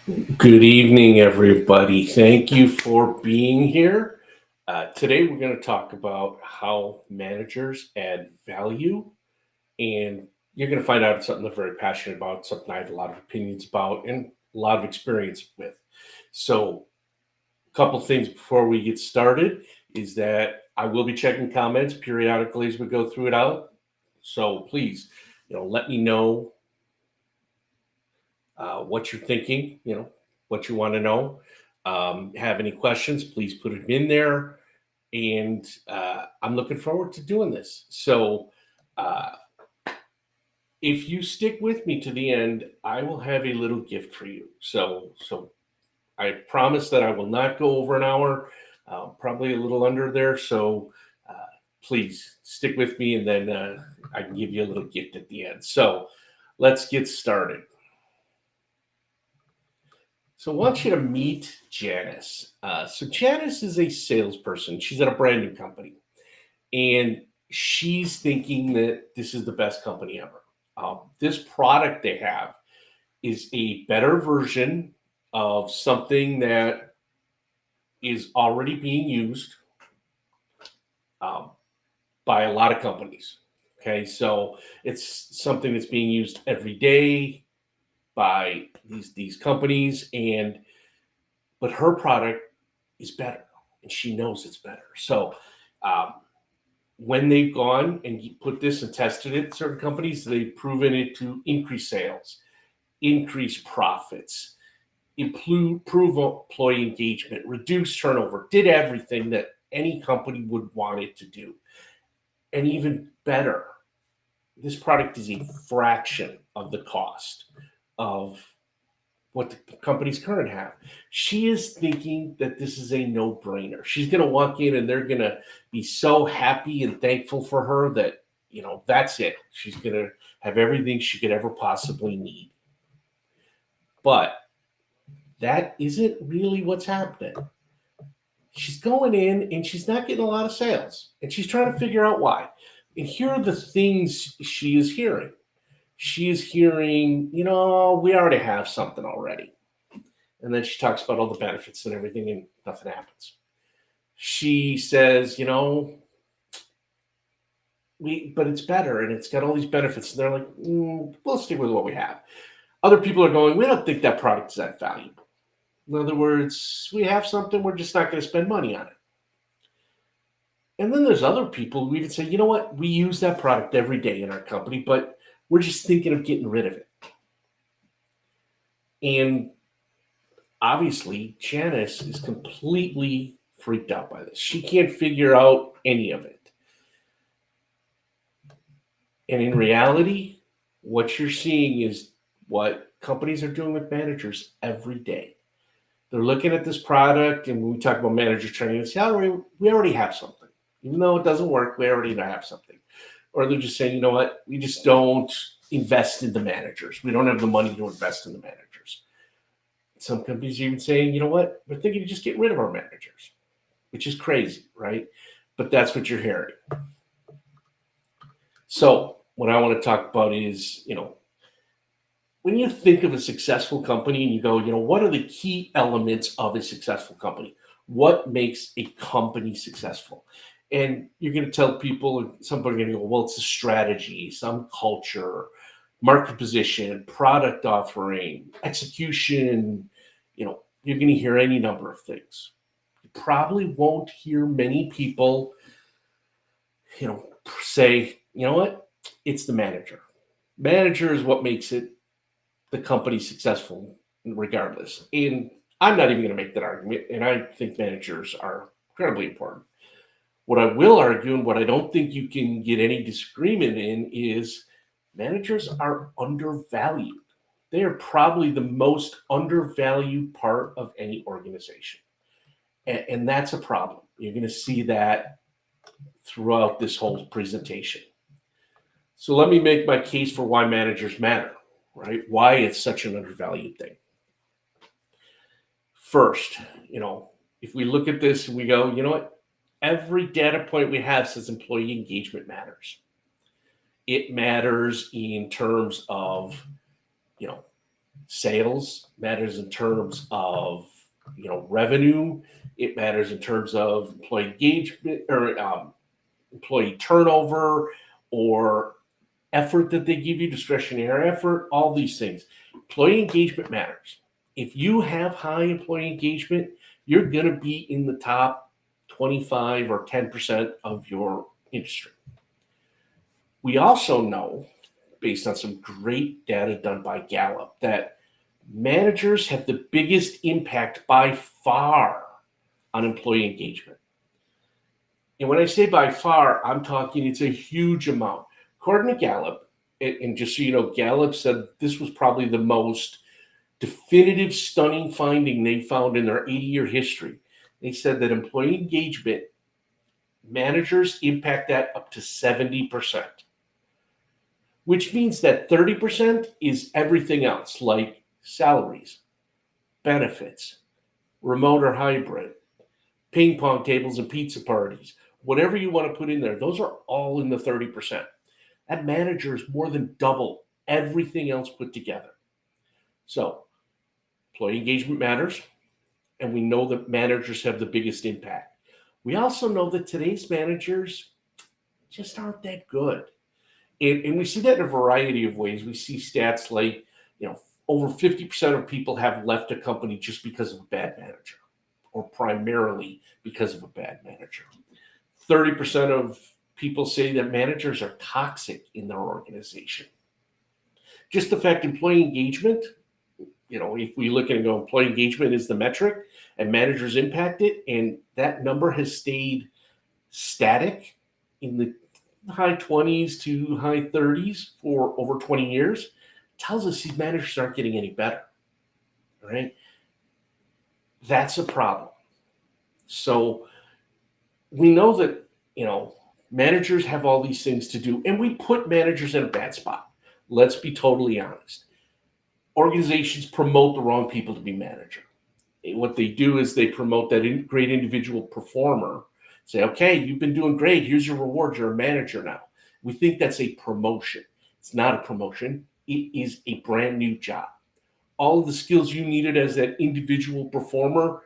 Good evening, everybody. Thank you for being here. Today, we're going to talk about how managers add value, and you're going to find out something I'm very passionate about, something I have a lot of opinions about, and a lot of experience with. So, a couple things before we get started is that I will be checking comments periodically as we go through it out. So, please, let me know what you're thinking, what you want to know. Have any questions, please put them in there. And I'm looking forward to doing this. So uh, if you stick with me to the end, I will have a little gift for you. So I promise that I will not go over an hour, probably a little under there. So uh, please stick with me, and then I can give you a little gift at the end. So let's get started. So I want you to meet Janice. So Janice is a salesperson. She's at a branding company, and she's thinking that this is the best company ever. This product they have is a better version of something that is already being used um, by a lot of companies. Okay, so it's something that's being used every day by these companies, and but her product is better, and she knows it's better. So um, when they've gone and put this and tested it, certain companies they've proven it to increase sales, increase profits, improve employee engagement, reduce turnover, did everything that any company would want it to do, and even better. This product is a fraction of the cost of what the companies current have. She is thinking that this is a no-brainer. She's going to walk in and they're going to be so happy and thankful for her that, that's it. She's going to have everything she could ever possibly need. But that isn't really what's happening. She's going in and she's not getting a lot of sales, and she's trying to figure out why. And here are the things she is hearing. She is hearing, we already have something already. And then she talks about all the benefits and everything, and nothing happens. She says, but it's better and it's got all these benefits. And they're like, we'll stick with what we have. Other people are going, we don't think that product is that valuable. In other words, we have something, we're just not going to spend money on it. And then there's other people who even say, you know what, we use that product every day in our company, but we're just thinking of getting rid of it. And obviously, Janice is completely freaked out by this. She can't figure out any of it. And in reality, what you're seeing is what companies are doing with managers every day. They're looking at this product, and when we talk about manager training, it's we already have something. Even though it doesn't work, we already have something. Or they're just saying, you know what, we just don't invest in the managers. We don't have the money to invest in the managers. Some companies are even saying, you know what, we're thinking of just getting rid of our managers, which is crazy, right? But that's what you're hearing. So, what I want to talk about is, when you think of a successful company and you go, what are the key elements of a successful company? What makes a company successful? And you're going to tell people, some people are going to go, well, it's a strategy, some culture, market position, product offering, execution. You're going to hear any number of things. You probably won't hear many people, say, you know what? It's the manager. Manager is what makes the company successful regardless. And I'm not even going to make that argument. And I think managers are incredibly important. What I will argue, and what I don't think you can get any disagreement in, is managers are undervalued. They are probably the most undervalued part of any organization. And that's a problem. You're going to see that throughout this whole presentation. So let me make my case for why managers matter, right? Why it's such an undervalued thing. First, if we look at this and we go, you know what? Every data point we have says employee engagement matters. It matters in terms of, you know, Sales matters in terms of revenue. It matters in terms of employee engagement or employee turnover or effort that they give you, discretionary effort, all these things. Employee engagement matters. If you have high employee engagement, you're going to be in the top 25 or 10% of your industry. We also know, based on some great data done by Gallup, that managers have the biggest impact by far on employee engagement. And when I say by far, I'm talking it's a huge amount. According to Gallup, and just so you know, Gallup said this was probably the most definitive, stunning finding they found in their 80-year history. They said that employee engagement, managers impact that up to 70%, which means that 30% is everything else, like salaries, benefits, remote or hybrid, ping pong tables and pizza parties, whatever you want to put in there. Those are all in the 30%. That manager is more than double everything else put together. So employee engagement matters, and we know that managers have the biggest impact. We also know that today's managers just aren't that good. And we see that in a variety of ways. We see stats like, over 50% of people have left a company just because of a bad manager, or primarily because of a bad manager. 30% of people say that managers are toxic in their organization. Just the fact employee engagement, if we look and go, employee engagement is the metric and managers impact it, and that number has stayed static in the high 20s to high 30s for over 20 years, tells us these managers aren't getting any better, right? That's a problem. So we know that, managers have all these things to do, and we put managers in a bad spot. Let's be totally honest. Organizations promote the wrong people to be manager. What they do is they promote that great individual performer, say, okay, you've been doing great. Here's your reward. You're a manager now. We think that's a promotion. It's not a promotion. It is a brand new job. All of the skills you needed as that individual performer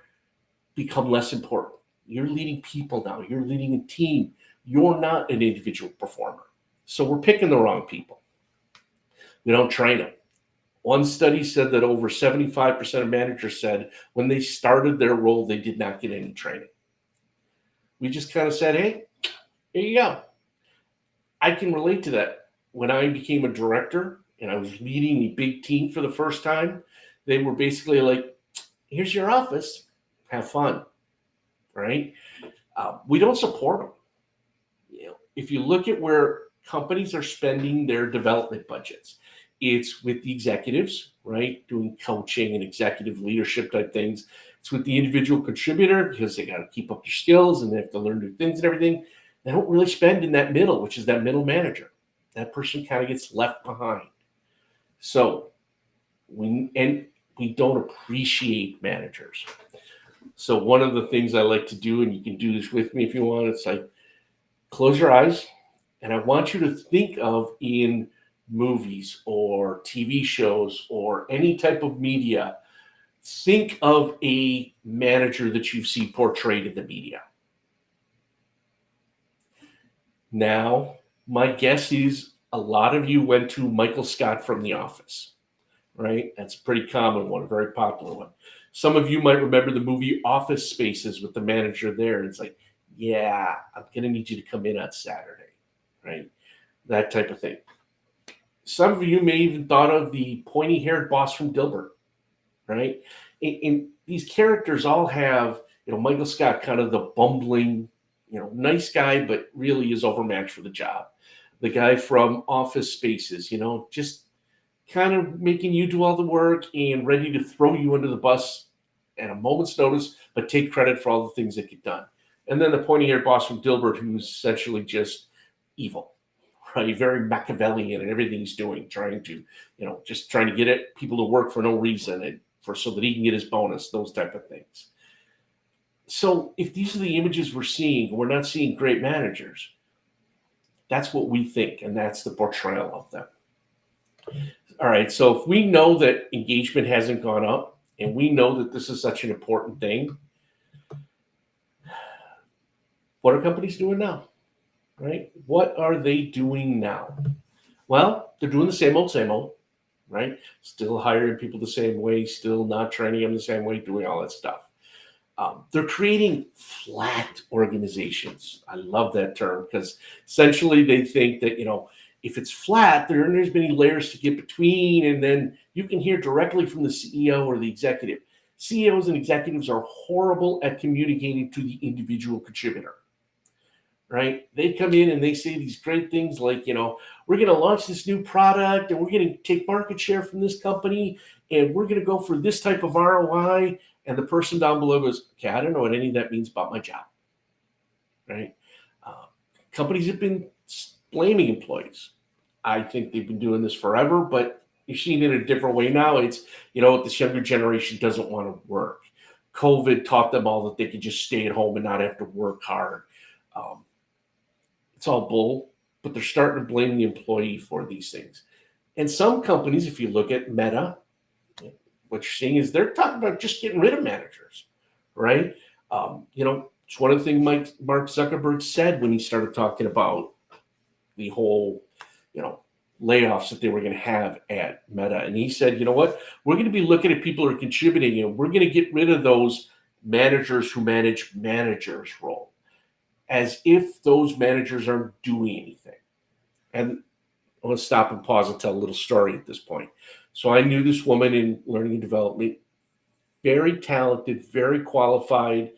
become less important. You're leading people now. You're leading a team. You're not an individual performer. So we're picking the wrong people. We don't train them. One study said that over 75% of managers said when they started their role, they did not get any training. We just kind of said, hey, here you go. I can relate to that. When I became a director and I was leading a big team for the first time, they were basically like, here's your office. Have fun, right? We don't support them. If you look at where companies are spending their development budgets, it's with the executives, right? Doing coaching and executive leadership type things. It's with the individual contributor because they got to keep up their skills and they have to learn new things and everything. They don't really spend in that middle, which is that middle manager. That person kind of gets left behind. So we don't appreciate managers. So one of the things I like to do, and you can do this with me if you want, it's like close your eyes, and I want you to think of in movies or TV shows or any type of media, think of a manager that you've seen portrayed in the media. Now, my guess is a lot of you went to Michael Scott from The Office, right? That's a pretty common one, a very popular one. Some of you might remember the movie Office Spaces with the manager there. It's like, yeah, I'm going to need you to come in on Saturday, right? That type of thing. Some of you may even thought of the pointy-haired boss from Dilbert, right? And these characters all have, Michael Scott, kind of the bumbling, nice guy, but really is overmatched for the job. The guy from Office Spaces, just kind of making you do all the work and ready to throw you under the bus at a moment's notice, but take credit for all the things that get done. And then the pointy-haired boss from Dilbert, who's essentially just evil, right? Very Machiavellian in everything he's doing, trying to get people to work for no reason and so that he can get his bonus, those type of things. So if these are the images we're seeing, we're not seeing great managers. That's what we think, and that's the portrayal of them. All right. So if we know that engagement hasn't gone up and we know that this is such an important thing, what are companies doing now? Right? What are they doing now? Well, they're doing the same old, right? Still hiring people the same way, still not training them the same way, doing all that stuff. They're creating flat organizations. I love that term because essentially they think that, if it's flat, there's many layers to get between, and then you can hear directly from the CEO or the executive. CEOs and executives are horrible at communicating to the individual contributor, right? They come in and they say these great things like, we're going to launch this new product and we're going to take market share from this company and we're going to go for this type of ROI. And the person down below goes, okay, I don't know what any of that means about my job, right? Uh, Companies have been blaming employees. I think they've been doing this forever, but you're seeing it in a different way now. It's, this younger generation doesn't want to work. COVID taught them all that they could just stay at home and not have to work hard. Um, it's all bull, but they're starting to blame the employee for these things. And some companies, if you look at Meta, what you're seeing is they're talking about just getting rid of managers, right? It's one of the things Mark Zuckerberg said when he started talking about the whole, you know, layoffs that they were going to have at Meta. And he said, you know what? We're going to be looking at people who are contributing and we're going to get rid of those managers who manage managers' role, as if those managers aren't doing anything. And I'm going to stop and pause and tell a little story at this point. So I knew this woman in learning and development, very talented, very qualified,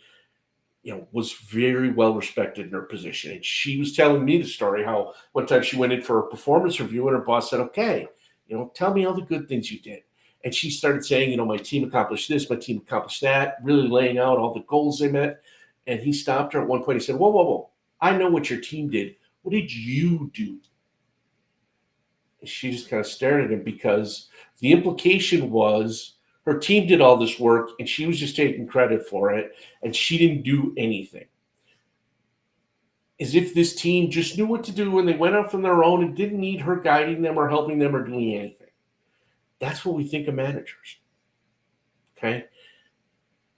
was very well respected in her position. And she was telling me the story how one time she went in for a performance review and her boss said, okay, tell me all the good things you did. And she started saying, my team accomplished this, my team accomplished that, really laying out all the goals they met. And he stopped her at one point. He said, whoa, whoa, whoa. I know what your team did. What did you do? And she just kind of stared at him because the implication was her team did all this work and she was just taking credit for it and she didn't do anything. As if this team just knew what to do and they went out from their own and didn't need her guiding them or helping them or doing anything. That's what we think of managers. Okay.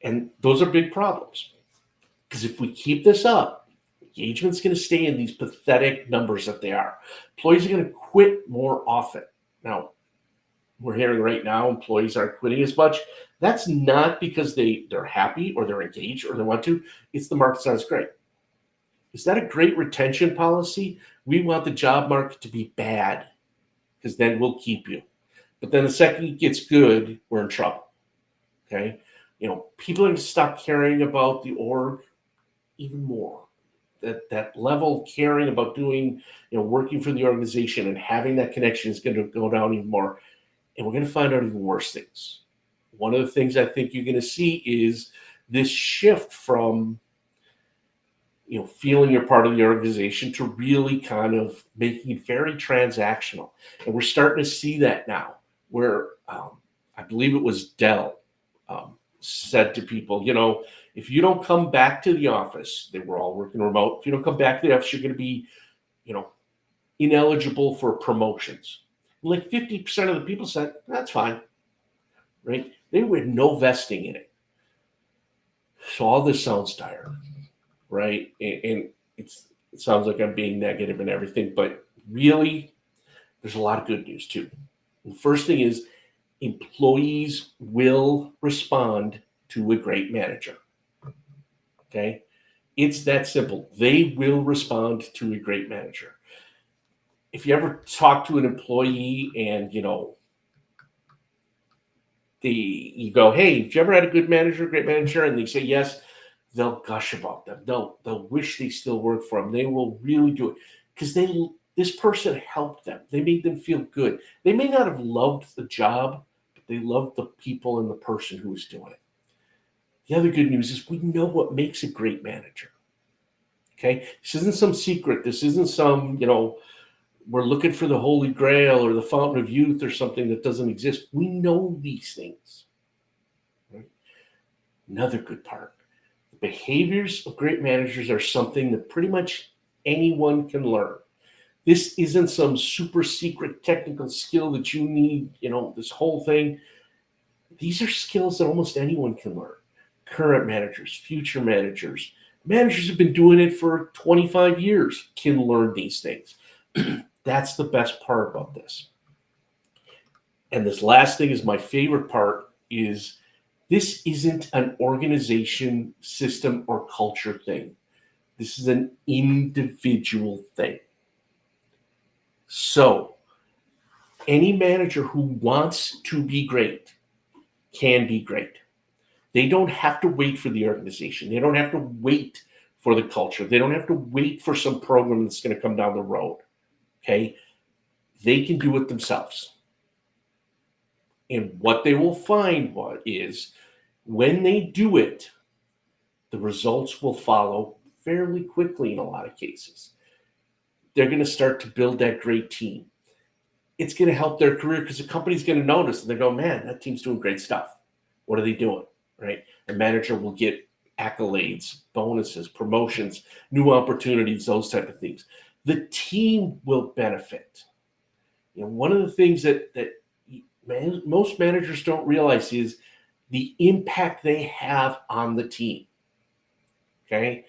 And those are big problems because if we keep this up, engagement's going to stay in these pathetic numbers that they are. Employees are going to quit more often. Now, we're hearing right now employees aren't quitting as much. That's not because they're happy or they're engaged or they want to. It's the market sounds great. Is that a great retention policy? We want the job market to be bad because then we'll keep you. But then the second it gets good, we're in trouble. Okay. People are going to stop caring about the org even more. That level of caring about doing, working for the organization and having that connection is going to go down even more. And we're going to find out even worse things. One of the things I think you're going to see is this shift from, feeling you're part of the organization to really kind of making it very transactional. And we're starting to see that now where I believe it was Dell said to people, if you don't come back to the office, they were all working remote. If you don't come back to the office, you're going to be, ineligible for promotions. Like 50% of the people said, that's fine, right? They had no vesting in it. So all this sounds dire, right? And it sounds like I'm being negative and everything, but really, there's a lot of good news too. The first thing is employees will respond to a great manager. Okay. It's that simple. They will respond to a great manager. If you ever talk to an employee and, you go, hey, have you ever had a good manager, great manager? And they say yes, they'll gush about them. They'll wish they still work for them. They will really do it because this person helped them. They made them feel good. They may not have loved the job, but they loved the people and the person who was doing it. The other good news is we know what makes a great manager. Okay. This isn't some secret. This isn't some, we're looking for the Holy Grail or the Fountain of Youth or something that doesn't exist. We know these things. Right? Another good part. The behaviors of great managers are something that pretty much anyone can learn. This isn't some super secret technical skill that you need, this whole thing. These are skills that almost anyone can learn. Current managers, future managers, managers who've been doing it for 25 years can learn these things. That's the best part about this. And this last thing is my favorite part is this isn't an organization, system, or culture thing. This is an individual thing. So, any manager who wants to be great can be great. They don't have to wait for the organization. They don't have to wait for the culture. They don't have to wait for some program that's going to come down the road. Okay? They can do it themselves. And what they will find is when they do it, the results will follow fairly quickly in a lot of cases. They're going to start to build that great team. It's going to help their career because the company's going to notice and they go, man, that team's doing great stuff. What are they doing? Right? A manager will get accolades, bonuses, promotions, new opportunities, those type of things. The team will benefit. One of the things that most managers don't realize is the impact they have on the team. Okay?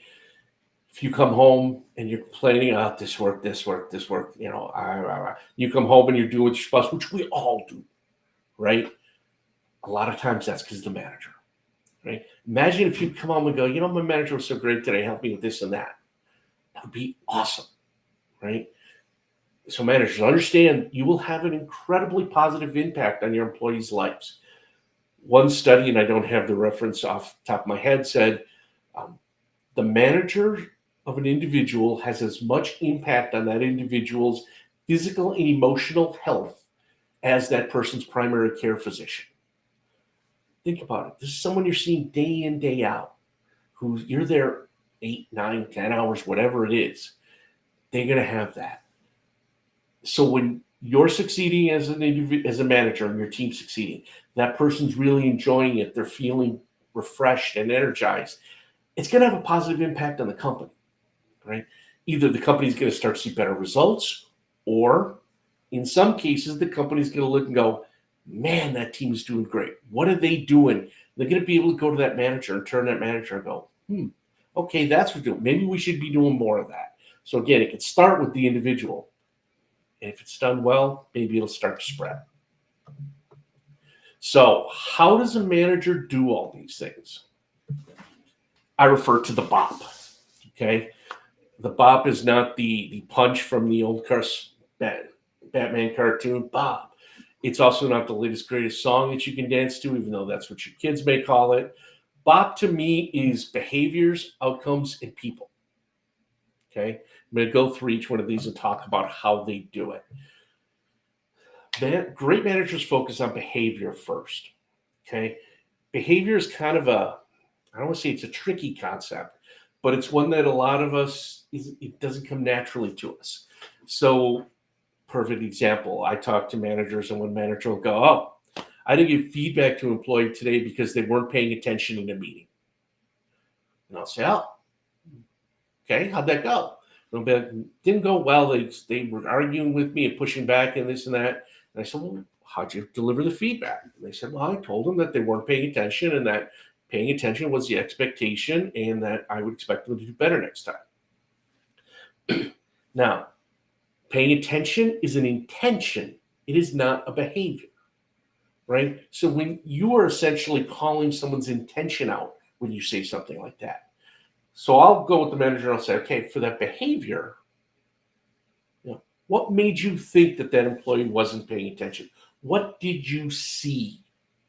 If you come home and you're complaining, this work, you come home and you're doing what you're supposed to, which we all do, right? A lot of times that's because of the manager, right? Imagine if you come home and go, my manager was so great today, help me with this and that. That would be awesome, right? So managers, understand you will have an incredibly positive impact on your employees' lives. One study, and I don't have the reference off the top of my head, said the manager of an individual has as much impact on that individual's physical and emotional health as that person's primary care physician. Think about it. This is someone you're seeing day in, day out, who you're there 8, 9, 10 hours, whatever it is. They're going to have that. So when you're succeeding as a manager and your team's succeeding, that person's really enjoying it. They're feeling refreshed and energized. It's going to have a positive impact on the company, right? Either the company's going to start to see better results, or in some cases, the company's going to look and go, man, that team is doing great. What are they doing? They're going to be able to go to that manager and turn that manager and go, okay, that's what we're doing. Maybe we should be doing more of that. So again, it can start with the individual. And if it's done well, maybe it'll start to spread. So how does a manager do all these things? I refer to the BOP. Okay. The BOP is not the punch from the old Batman cartoon, BOP. It's also not the latest, greatest song that you can dance to, even though that's what your kids may call it. BOP to me is behaviors, outcomes, and people. Okay. I'm going to go through each one of these and talk about how they do it. Great managers focus on behavior first. Okay. Behavior is kind of I don't want to say it's a tricky concept, but it's one that a lot of us, it doesn't come naturally to us. So, perfect example, I talk to managers and one manager will go, I didn't give feedback to an employee today because they weren't paying attention in a meeting. And I'll say, okay, how'd that go? Didn't go well. They were arguing with me and pushing back and this and that. And I said, well, how'd you deliver the feedback? And they said, well, I told them that they weren't paying attention and that paying attention was the expectation and that I would expect them to do better next time. Now, paying attention is an intention. It is not a behavior, right? So when you are essentially calling someone's intention out when you say something like that. So I'll go with the manager and I'll say, okay, for that behavior, what made you think that employee wasn't paying attention? What did you see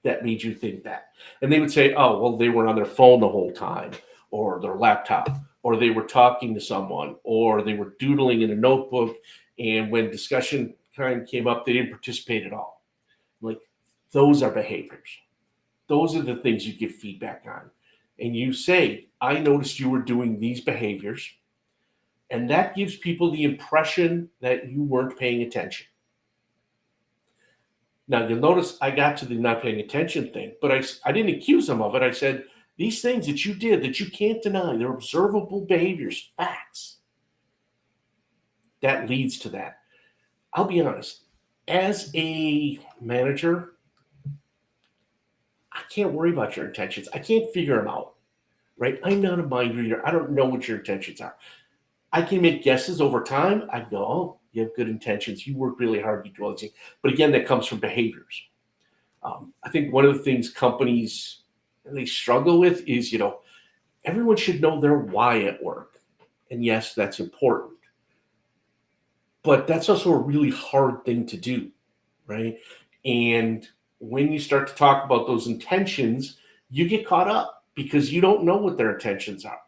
that made you think that? And they would say, oh, well, they were on their phone the whole time, or their laptop, or they were talking to someone, or they were doodling in a notebook. And when discussion kind came up, they didn't participate at all. Like, those are behaviors. Those are the things you give feedback on. And you say, I noticed you were doing these behaviors. And that gives people the impression that you weren't paying attention. Now, you'll notice I got to the not paying attention thing, but I didn't accuse them of it. I said, these things that you did that you can't deny, they're observable behaviors, facts. that leads to that. I'll be honest, as a manager, I can't worry about your intentions. I can't figure them out, right? I'm not a mind reader. I don't know what your intentions are. I can make guesses over time. I go, oh, you have good intentions. You work really hard. You do all these things. But again, that comes from behaviors. I think one of the things companies really struggle with is, everyone should know their why at work. And yes, that's important. But that's also a really hard thing to do, right? And when you start to talk about those intentions, you get caught up because you don't know what their intentions are.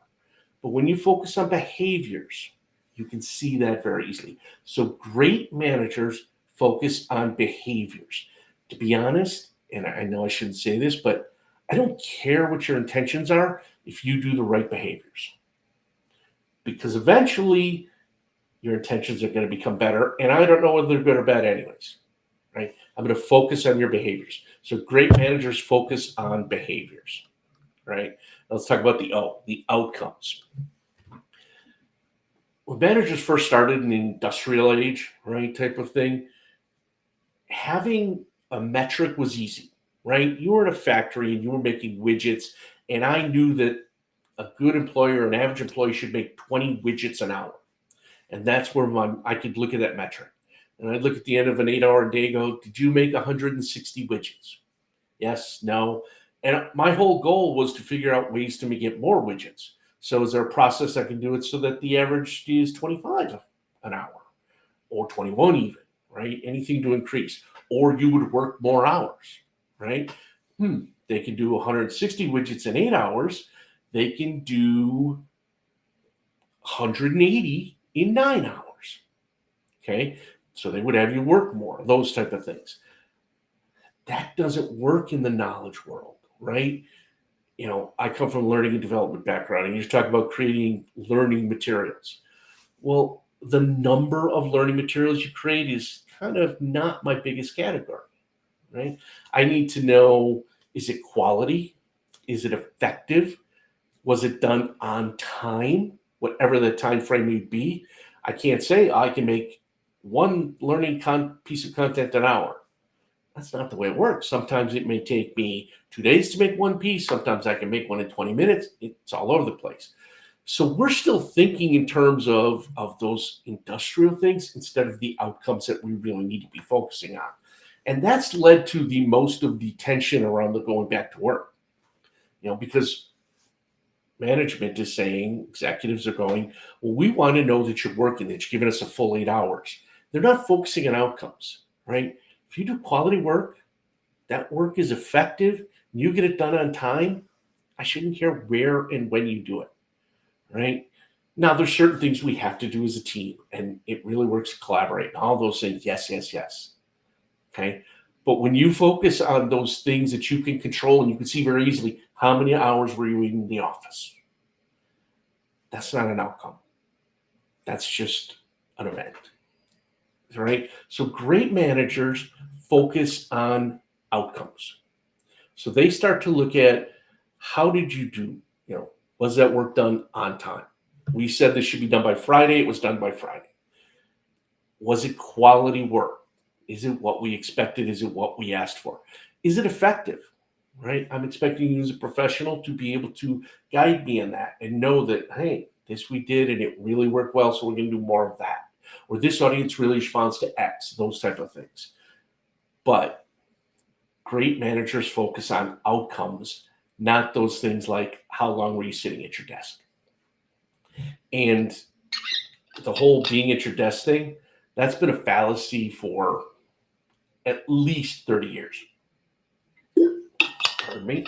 But when you focus on behaviors, you can see that very easily. So great managers focus on behaviors. To be honest, and I know I shouldn't say this, but I don't care what your intentions are if you do the right behaviors. Because eventually your intentions are going to become better. And I don't know whether they're good or bad, anyways. Right? I'm going to focus on your behaviors. So great managers focus on behaviors. Right? Let's talk about the outcomes. When managers first started in the industrial age, right, type of thing, having a metric was easy, right? You were in a factory and you were making widgets, and I knew that a good employer, an average employee, should make 20 widgets an hour. And that's where I could look at that metric. And I'd look at the end of an 8-hour day, go, did you make 160 widgets? Yes, no. And my whole goal was to figure out ways to get more widgets. So is there a process I can do it so that the average is 25 an hour or 21 even, right? Anything to increase. Or you would work more hours, right? They can do 160 widgets in 8 hours. They can do 180 in 9 hours. Okay. So they would have you work more, those type of things. That doesn't work in the knowledge world, right? I come from a learning and development background, and you talk about creating learning materials. Well, the number of learning materials you create is kind of not my biggest category, right? I need to know, is it quality? Is it effective? Was it done on time? Whatever the time frame may be. I can't say I can make one learning piece of content an hour. That's not the way it works. Sometimes it may take me 2 days to make one piece. Sometimes I can make one in 20 minutes. It's all over the place. So we're still thinking in terms of those industrial things instead of the outcomes that we really need to be focusing on. And that's led to the most of the tension around the going back to work. Because management is saying, executives are going, well, we want to know that you're working, that you're giving us a full 8 hours. They're not focusing on outcomes, right? If you do quality work, that work is effective, and you get it done on time, I shouldn't care where and when you do it, right? Now, there's certain things we have to do as a team, and it really works to collaborate and all those things. Yes, yes, yes. Okay. But when you focus on those things that you can control and you can see very easily, how many hours were you in the office? That's not an outcome. That's just an event. Right? So great managers focus on outcomes. So they start to look at, how did you do? Was that work done on time? We said this should be done by Friday. It was done by Friday. Was it quality work? Is it what we expected? Is it what we asked for? Is it effective? Right? I'm expecting you as a professional to be able to guide me in that and know that, hey, this we did and it really worked well, so we're going to do more of that. Or this audience really responds to X, those type of things. But great managers focus on outcomes, not those things like how long were you sitting at your desk. And the whole being at your desk thing, that's been a fallacy for at least 30 years. Pardon me.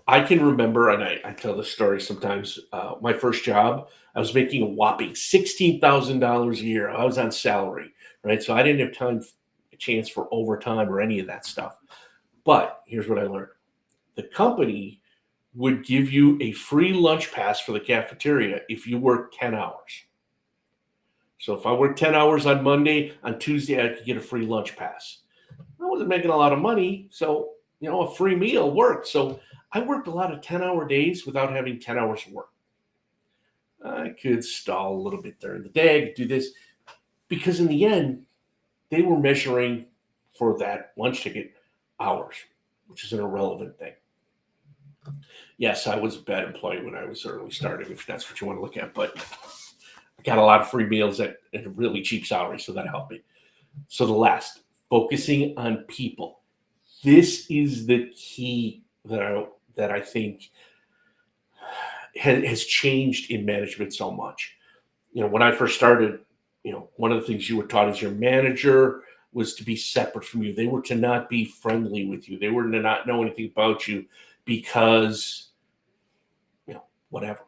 I can remember, and I tell this story sometimes, my first job, I was making a whopping $16,000 a year. I was on salary, right? So I didn't have a chance for overtime or any of that stuff. But here's what I learned. The company would give you a free lunch pass for the cafeteria if you worked 10 hours. So if I worked 10 hours on Monday, on Tuesday, I could get a free lunch pass. I wasn't making a lot of money, so a free meal worked. So I worked a lot of 10-hour days without having 10 hours of work. I could stall a little bit during the day, I could do this. Because in the end, they were measuring for that lunch ticket hours, which is an irrelevant thing. Yes, I was a bad employee when I was early starting, if that's what you want to look at, but I got a lot of free meals at a really cheap salary, so that helped me. So the last, focusing on people. This is the key that I think has changed in management so much. When I first started, one of the things you were taught as your manager was to be separate from you. They were to not be friendly with you. They were to not know anything about you because, whatever.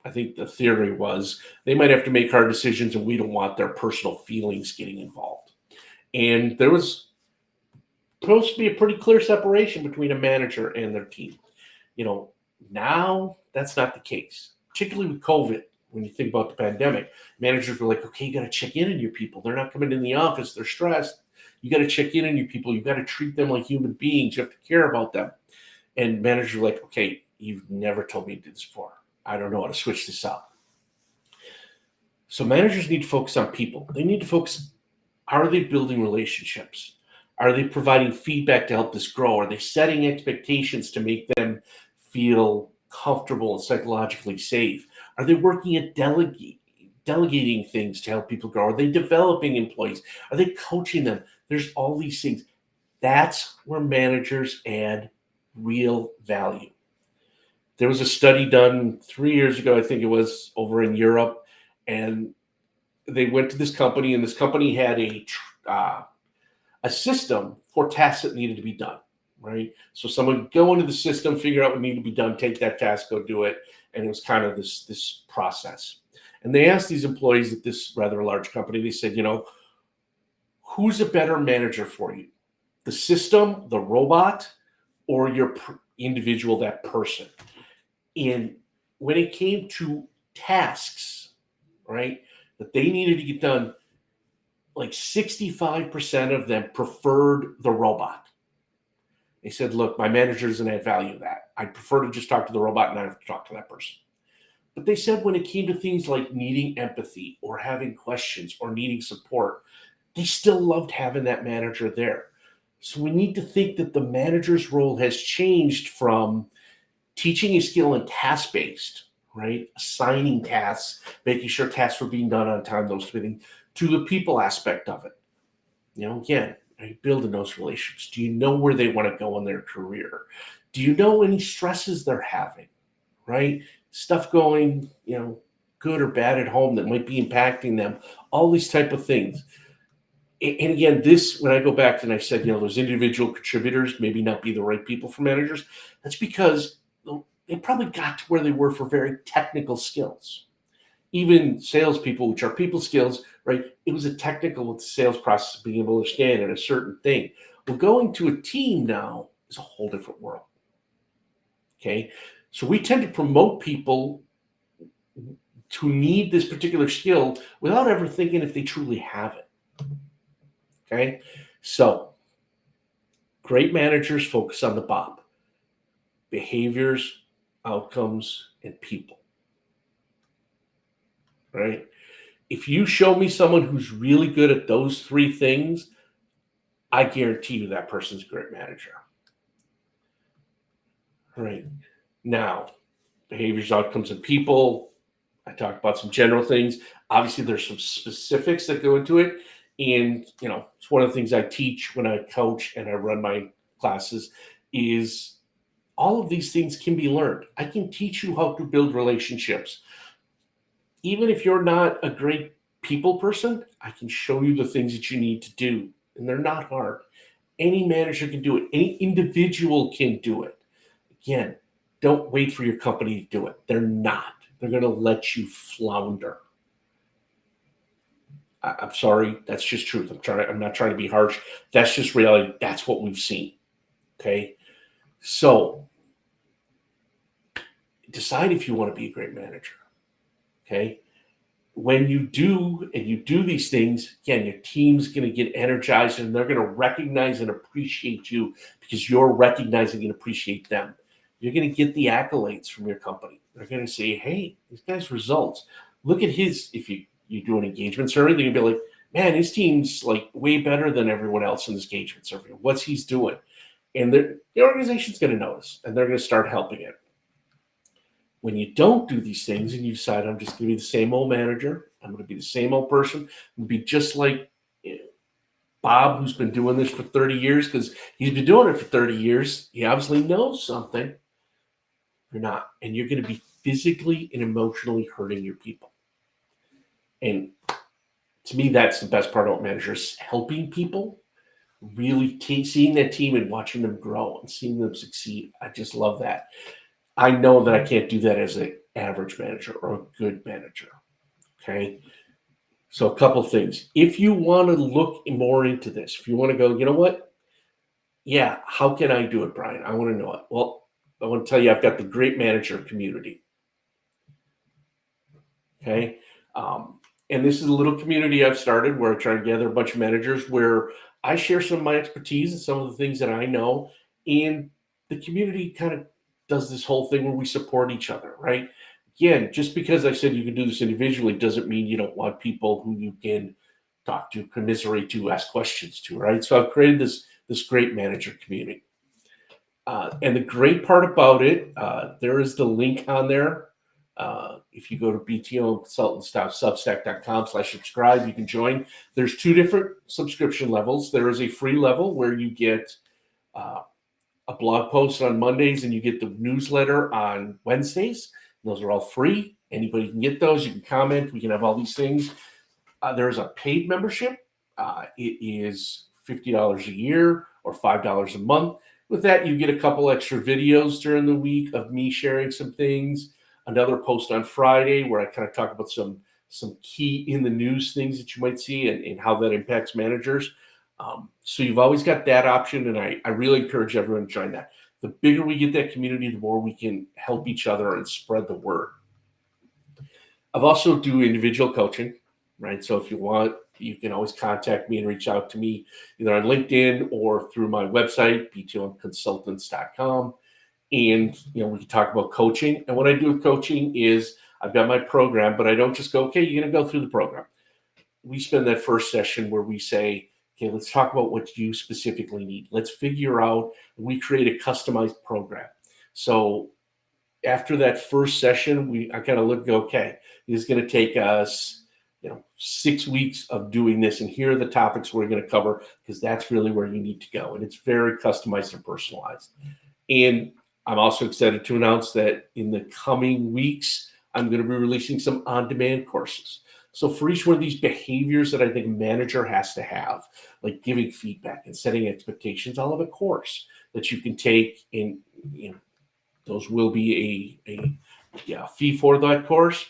I think the theory was they might have to make hard decisions and we don't want their personal feelings getting involved. And there was supposed to be a pretty clear separation between a manager and their team. You know, Now that's not the case, particularly with COVID. When you think about the pandemic, managers were like, okay, you got to check in on your people. They're not coming in the office. They're stressed. You got to check in on your people. You got to treat them like human beings. You have to care about them. And managers were like, okay, you've never told me to do this before. I don't know how to switch this up. So managers need to focus on people. They need to focus, are they building relationships? Are they providing feedback to help this grow? Are they setting expectations to make them feel comfortable and psychologically safe? Are they working at delegating things to help people grow? Are they developing employees? Are they coaching them? There's all these things. That's where managers add real value. There was a study done 3 years ago, I think it was, over in Europe, and they went to this company, and this company had a system for tasks that needed to be done, right? So someone would go into the system, figure out what needed to be done, take that task, go do it, and it was kind of this process. And they asked these employees at this rather large company, they said, who's a better manager for you? The system, the robot, or your individual, that person? And when it came to tasks, right, that they needed to get done, like 65% of them preferred the robot. They said, look, my manager doesn't add value to that. I prefer to just talk to the robot and not have to talk to that person. But they said when it came to things like needing empathy or having questions or needing support, they still loved having that manager there. So we need to think that the manager's role has changed from teaching a skill and task-based, right? Assigning tasks, making sure tasks were being done on time, those three things, to the people aspect of it. Again, are you building those relationships? Do you know where they want to go in their career? Do you know any stresses they're having, right? Stuff going, good or bad at home that might be impacting them, all these type of things. And again, this, when I go back and I said, those individual contributors maybe not be the right people for managers, that's because they probably got to where they were for very technical skills. Even salespeople, which are people skills, right? It was a technical with the sales process, being able to understand at a certain thing. Well, going to a team now is a whole different world. Okay. So we tend to promote people to need this particular skill without ever thinking if they truly have it. Okay. So great managers focus on the BOP: behaviors, outcomes, and people. Right? If you show me someone who's really good at those three things, I guarantee you that person's a great manager. Right. Now, behaviors, outcomes, and people. I talked about some general things. Obviously, there's some specifics that go into it. And, it's one of the things I teach when I coach and I run my classes is all of these things can be learned. I can teach you how to build relationships. Even if you're not a great people person, I can show you the things that you need to do. And they're not hard. Any manager can do it. Any individual can do it. Again, don't wait for your company to do it. They're not. They're going to let you flounder. I'm sorry. That's just truth. I'm not trying to be harsh. That's just reality. That's what we've seen. Okay. So decide if you want to be a great manager. Okay. When you do, and you do these things, again, your team's going to get energized and they're going to recognize and appreciate you because you're recognizing and appreciate them. You're going to get the accolades from your company. They're going to say, hey, this guy's results. Look at his, if you do an engagement survey, they're going to be like, man, his team's like way better than everyone else in this engagement survey. What's he's doing? And the organization's going to notice, and they're going to start helping it. When you don't do these things and you decide, I'm just going to be the same old manager, I'm going to be the same old person, I'm going to be just like Bob, who's been doing this for 30 years, because he's been doing it for 30 years. He obviously knows something. You're not. And you're going to be physically and emotionally hurting your people. And to me, that's the best part about managers, helping people, really seeing that team and watching them grow and seeing them succeed. I just love that. I know that I can't do that as an average manager or a good manager. Okay. So a couple things. If you want to look more into this, if you want to go, you know what? Yeah, how can I do it, Brian? I want to know it. Well, I want to tell you, I've got the Great Manager community. Okay. And this is a little community I've started where I try to gather a bunch of managers where I share some of my expertise and some of the things that I know. And the community kind of does this whole thing where we support each other, right? Again, just because I said you can do this individually doesn't mean you don't want people who you can talk to, commiserate to, ask questions to, right? So I've created this great manager community. And the great part about it, there is the link on there. If you go to btoconsultants.substack.com/subscribe, you can join. There's two different subscription levels. There is a free level where you get uh, a blog post on Mondays and you get the newsletter on Wednesdays. Those are all free. Anybody can get those. You can comment. We can have all these things. There's a paid membership. It is $50 a year or $5 a month. With that, you get a couple extra videos during the week of me sharing some things. Another post on Friday where I kind of talk about some key in the news things that you might see and how that impacts managers. So you've always got that option, and I really encourage everyone to join that. The bigger we get that community, the more we can help each other and spread the word. I've also do individual coaching, right? So if you want, you can always contact me and reach out to me either on LinkedIn or through my website, btoconsultants.com. And, we can talk about coaching. And what I do with coaching is I've got my program, but I don't just go, okay, you're going to go through the program. We spend that first session where we say, okay, let's talk about what you specifically need. Let's figure out, we create a customized program. So after that first session, I kind of look, okay, this is going to take us, 6 weeks of doing this. And here are the topics we're going to cover, because that's really where you need to go. And it's very customized and personalized. And I'm also excited to announce that in the coming weeks, I'm going to be releasing some on-demand courses. So for each one of these behaviors that I think a manager has to have, like giving feedback and setting expectations, I'll have a course that you can take in, those will be a fee for that course.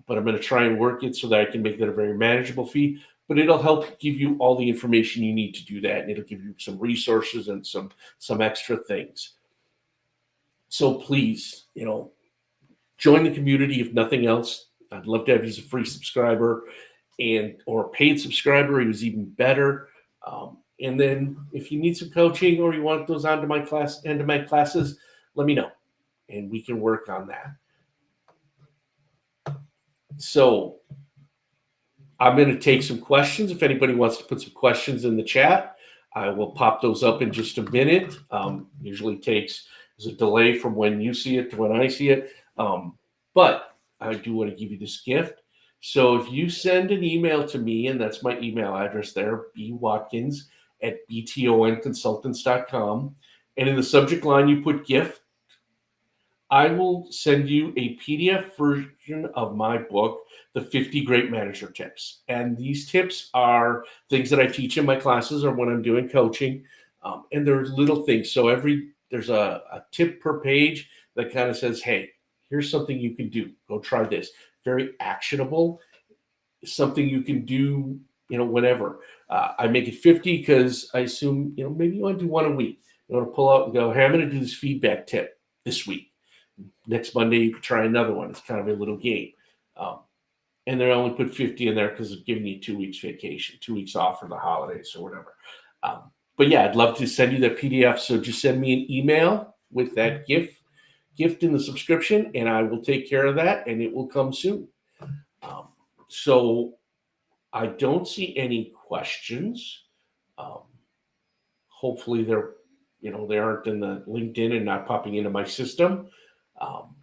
But I'm going to try and work it so that I can make that a very manageable fee. But it'll help give you all the information you need to do that, and it'll give you some resources and some extra things. So please, join the community if nothing else. I'd love to have you as a free subscriber or a paid subscriber. It was even better. And then if you need some coaching or you want those onto my classes, let me know, and we can work on that. So I'm going to take some questions. If anybody wants to put some questions in the chat, I will pop those up in just a minute. Usually there's a delay from when you see it to when I see it. But I do want to give you this gift. So if you send an email to me, and that's my email address there, bwatkins@btonconsultants.com, and in the subject line you put gift, I will send you a PDF version of my book, The 50 Great Manager Tips. And these tips are things that I teach in my classes or when I'm doing coaching. And there's little things. So there's a tip per page that kind of says, hey, here's something you can do. Go try this. Very actionable. Something you can do, whenever. I make it 50 because I assume, maybe you want to do one a week. You want to pull out and go, hey, I'm going to do this feedback tip this week. Next Monday, you could try another one. It's kind of a little game. And they only put 50 in there because they're giving you 2 weeks vacation, 2 weeks off for the holidays or whatever. But yeah, I'd love to send you that PDF. So just send me an email with that gift gift in the subscription, and I will take care of that, and it will come soon. Um, so I don't see any questions. Um, hopefully they aren't in the LinkedIn and not popping into my system. Um,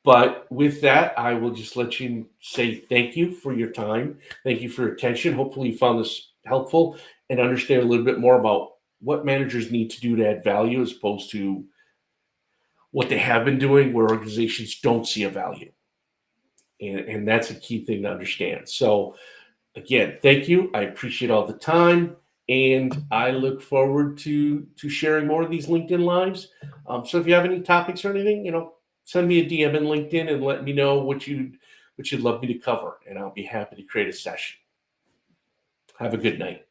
but with that, I will just let you say thank you for your time. Thank you for your attention. Hopefully, you found this helpful and understand a little bit more about what managers need to do to add value as opposed to what they have been doing where organizations don't see a value. And that's a key thing to understand. So, again, thank you. I appreciate all the time. And I look forward to sharing more of these LinkedIn lives. So if you have any topics or anything, send me a DM in LinkedIn and let me know what you'd love me to cover, and I'll be happy to create a session. Have a good night.